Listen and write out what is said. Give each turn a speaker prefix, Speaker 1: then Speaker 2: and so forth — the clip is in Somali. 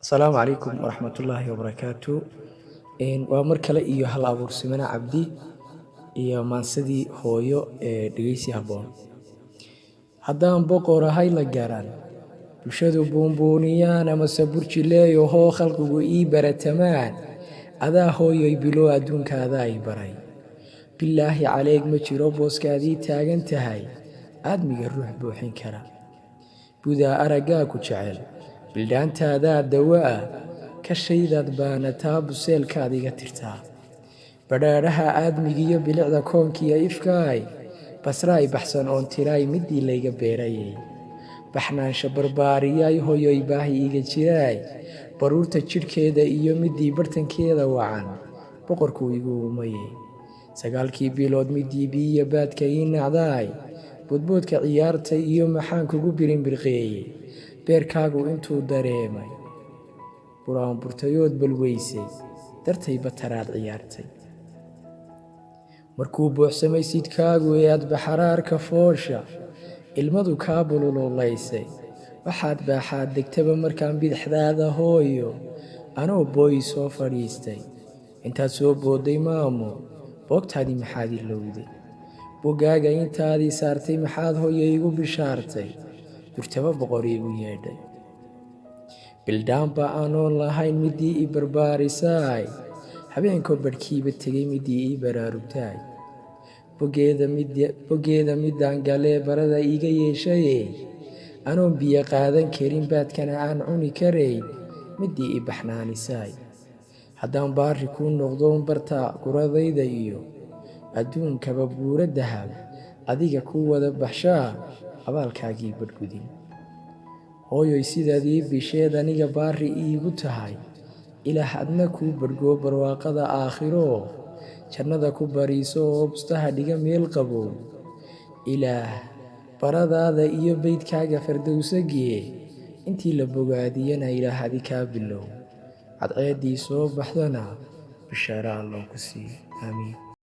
Speaker 1: Asalaamu calaykum waraxmatullaahi wabarakaatu. Waa mar kale iyo hal abuur Simana Cabdi iyo maansadii hooyo ee dhegeysi habboon. Haddaan boqor ahay la garan bulshadu buunbuuniyaan amase burji leeyahoo khalqigu ii baratamaan adaa hooyoy bilow adduunkaada ay baray bilaahi caleeg ma jiro booskaadii taagan tahay aadmiga ruux buuxin kara budaa araggaa ku jecel bildhaantaadaa dawa ka shaydaad baana taa buseelkaad iga tirtaa badhaadhaha aadmigiyo bilicda koonkiya ifkaay basraay baxsan oon tiraay midii layga beerayay baxnaansha barbaariyay hoyoy baahi iga jiraay baruurta jidhkeeda iyo midii bartankeeda wacan boqorkuu igu umayay 9 bilood midii biiya baadka ii nacdaay boodboodka ciyaarta iyo maxaan kugu birin birqeeyey beerkaagu intuu dareemay buraan burtayood balweysay dartay bataraad ciyaartay markuu buuxsamay sidkaagu ee aad baxaraarka foosha ilmadu kaa bulululaysay waxaad baaxaad degtaba markaan bidixdaada hooyo anoo booyi soo fadhiistay intaad soo boodday maamo boogtaadii maxaad ilowday bogaaga intaadii saartay maxaad hooyo igu bishaartay durtaba boqor iigu yeedhay bildhaanba aanoon lahayn midii i barbaarisaay habeenkoo badhkiiba tegay midii ii baraarugtaay bogeeda midaan galee barada iiga yeeshaye anoon biyo qaadan karin baadkana aan cuni karayn midii i baxnaanisaay haddaan baari kuu noqdoon barta guradayda iyo adduunkaba buuro dahab adiga kuu wada baxshaa abaalkaagii badhgudin hooyoy sidaad ii bisheed aniga baari iigu tahay ilaah adna kuu badhgoo barwaaqada aakhiro jannada ku bariiso oo bustaha dhiga meel qabow ilaah baradaada iyo beydkaaga fardowsagee intii la bogaadiyana ilaah adi kaa bilow cadceeddii soo baxdana bishaara alloo ku siiyo aamiin.